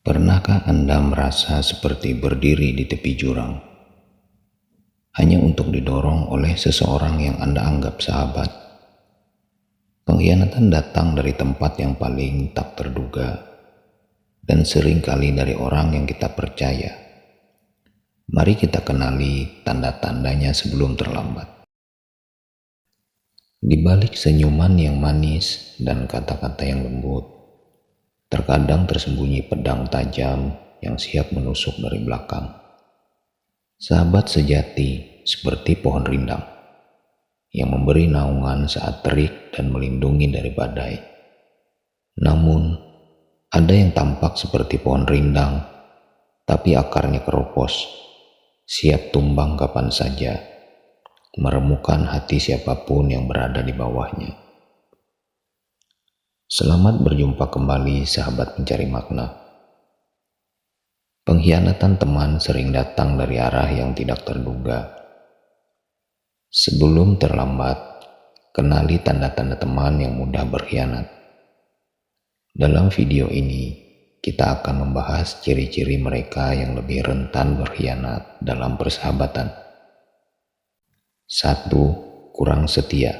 Pernahkah Anda merasa seperti berdiri di tepi jurang, hanya untuk didorong oleh seseorang yang Anda anggap sahabat? Pengkhianatan datang dari tempat yang paling tak terduga, dan sering kali dari orang yang kita percaya. Mari kita kenali tanda-tandanya sebelum terlambat. Di balik senyuman yang manis dan kata-kata yang lembut, terkadang tersembunyi pedang tajam yang siap menusuk dari belakang. Sahabat sejati seperti pohon rindang yang memberi naungan saat terik dan melindungi dari badai. Namun, ada yang tampak seperti pohon rindang, tapi akarnya keropos, siap tumbang kapan saja, meremukkan hati siapapun yang berada di bawahnya. Selamat berjumpa kembali, sahabat pencari makna. Pengkhianatan teman sering datang dari arah yang tidak terduga. Sebelum terlambat, kenali tanda-tanda teman yang mudah berkhianat. Dalam video ini, kita akan membahas ciri-ciri mereka yang lebih rentan berkhianat dalam persahabatan. 1. Kurang setia.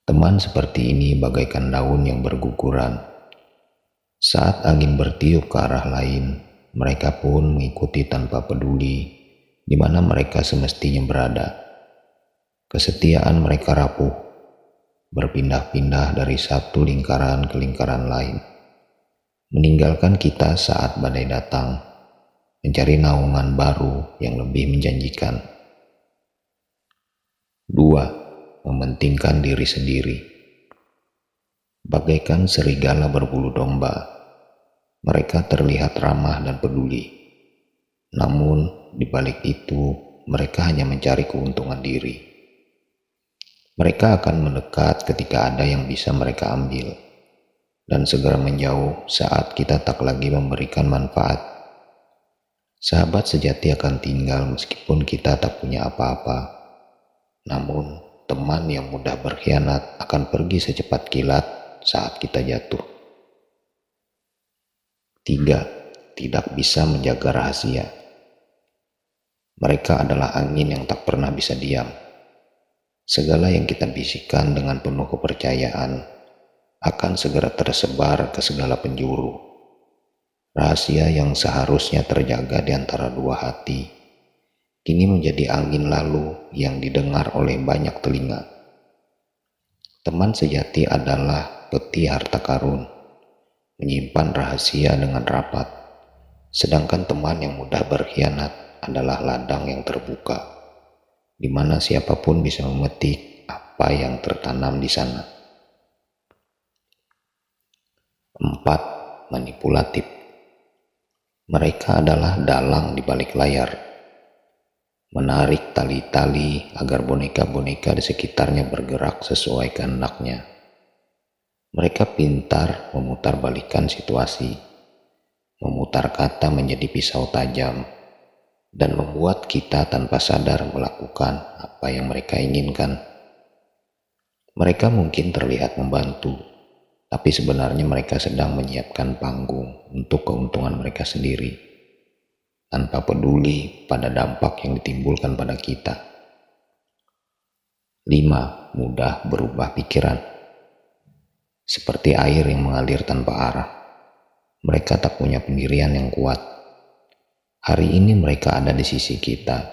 Teman seperti ini bagaikan daun yang berguguran. Saat angin bertiup ke arah lain, mereka pun mengikuti tanpa peduli di mana mereka semestinya berada. Kesetiaan mereka rapuh, berpindah-pindah dari satu lingkaran ke lingkaran lain, meninggalkan kita saat badai datang, mencari naungan baru yang lebih menjanjikan. 2. Mementingkan diri sendiri. Bagaikan serigala berbulu domba, mereka terlihat ramah dan peduli. Namun, di balik itu, mereka hanya mencari keuntungan diri. Mereka akan mendekat ketika ada yang bisa mereka ambil, dan segera menjauh saat kita tak lagi memberikan manfaat. Sahabat sejati akan tinggal meskipun kita tak punya apa-apa. Namun, teman yang mudah berkhianat akan pergi secepat kilat saat kita jatuh. 3. Tidak bisa menjaga rahasia. Mereka adalah angin yang tak pernah bisa diam. Segala yang kita bisikkan dengan penuh kepercayaan akan segera tersebar ke segala penjuru. Rahasia yang seharusnya terjaga di antara dua hati kini menjadi angin lalu yang didengar oleh banyak telinga. Teman sejati adalah peti harta karun, menyimpan rahasia dengan rapat, sedangkan teman yang mudah berkhianat adalah ladang yang terbuka, di mana siapapun bisa memetik apa yang tertanam di sana. 4. Manipulatif. Mereka adalah dalang di balik layar, menarik tali-tali agar boneka-boneka di sekitarnya bergerak sesuai kehendaknya. Mereka pintar memutarbalikkan situasi, memutar kata menjadi pisau tajam, dan membuat kita tanpa sadar melakukan apa yang mereka inginkan. Mereka mungkin terlihat membantu, tapi sebenarnya mereka sedang menyiapkan panggung untuk keuntungan mereka sendiri, tanpa peduli pada dampak yang ditimbulkan pada kita. 5. Mudah berubah pikiran. Seperti air yang mengalir tanpa arah, mereka tak punya pendirian yang kuat. Hari ini mereka ada di sisi kita,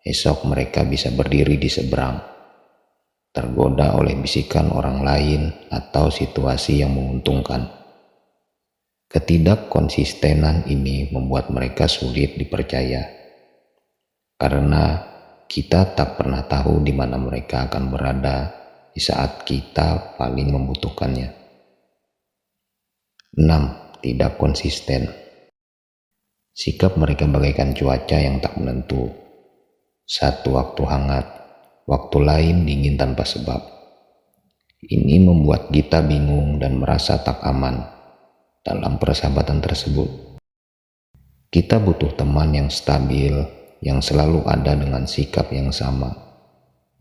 esok mereka bisa berdiri di seberang, tergoda oleh bisikan orang lain atau situasi yang menguntungkan. Ketidakkonsistenan ini membuat mereka sulit dipercaya, karena kita tak pernah tahu di mana mereka akan berada di saat kita paling membutuhkannya. 6. Tidak konsisten. Sikap mereka bagaikan cuaca yang tak menentu. Satu waktu hangat, waktu lain dingin tanpa sebab. Ini membuat kita bingung dan merasa tak aman dalam persahabatan tersebut. Kita butuh teman yang stabil, yang selalu ada dengan sikap yang sama,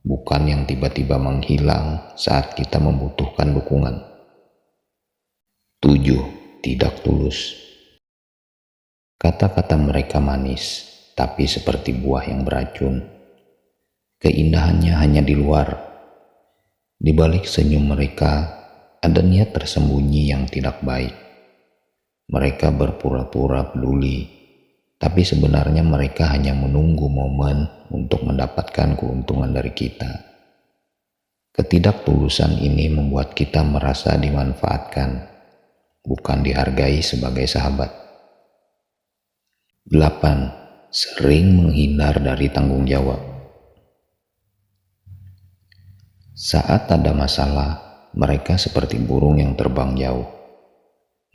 bukan yang tiba-tiba menghilang saat kita membutuhkan dukungan. 7. Tidak tulus. Kata-kata mereka manis, tapi seperti buah yang beracun. Keindahannya hanya di luar. Di balik senyum mereka, ada niat tersembunyi yang tidak baik. Mereka berpura-pura peduli, tapi sebenarnya mereka hanya menunggu momen untuk mendapatkan keuntungan dari kita. Ketidaktulusan ini membuat kita merasa dimanfaatkan, bukan dihargai sebagai sahabat. 8. Sering menghindar dari tanggung jawab. Saat ada masalah, mereka seperti burung yang terbang jauh,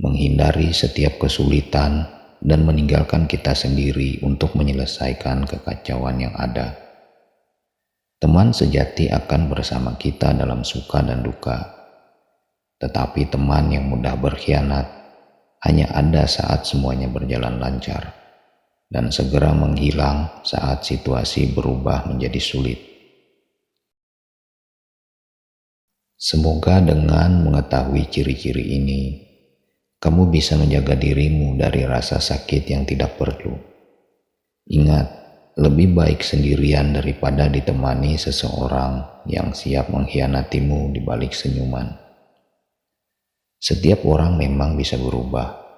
menghindari setiap kesulitan dan meninggalkan kita sendiri untuk menyelesaikan kekacauan yang ada. Teman sejati akan bersama kita dalam suka dan duka, tetapi teman yang mudah berkhianat hanya ada saat semuanya berjalan lancar dan segera menghilang saat situasi berubah menjadi sulit. Semoga dengan mengetahui ciri-ciri ini, kamu bisa menjaga dirimu dari rasa sakit yang tidak perlu. Ingat, lebih baik sendirian daripada ditemani seseorang yang siap mengkhianatimu di balik senyuman. Setiap orang memang bisa berubah,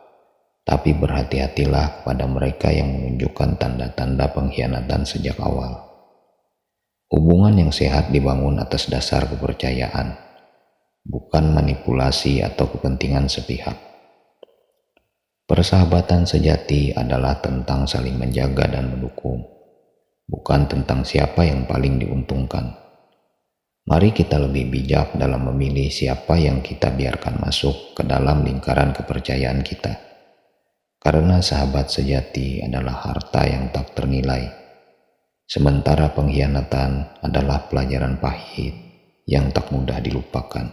tapi berhati-hatilah kepada mereka yang menunjukkan tanda-tanda pengkhianatan sejak awal. Hubungan yang sehat dibangun atas dasar kepercayaan, bukan manipulasi atau kepentingan sepihak. Persahabatan sejati adalah tentang saling menjaga dan mendukung, bukan tentang siapa yang paling diuntungkan. Mari kita lebih bijak dalam memilih siapa yang kita biarkan masuk ke dalam lingkaran kepercayaan kita. Karena sahabat sejati adalah harta yang tak ternilai, sementara pengkhianatan adalah pelajaran pahit yang tak mudah dilupakan.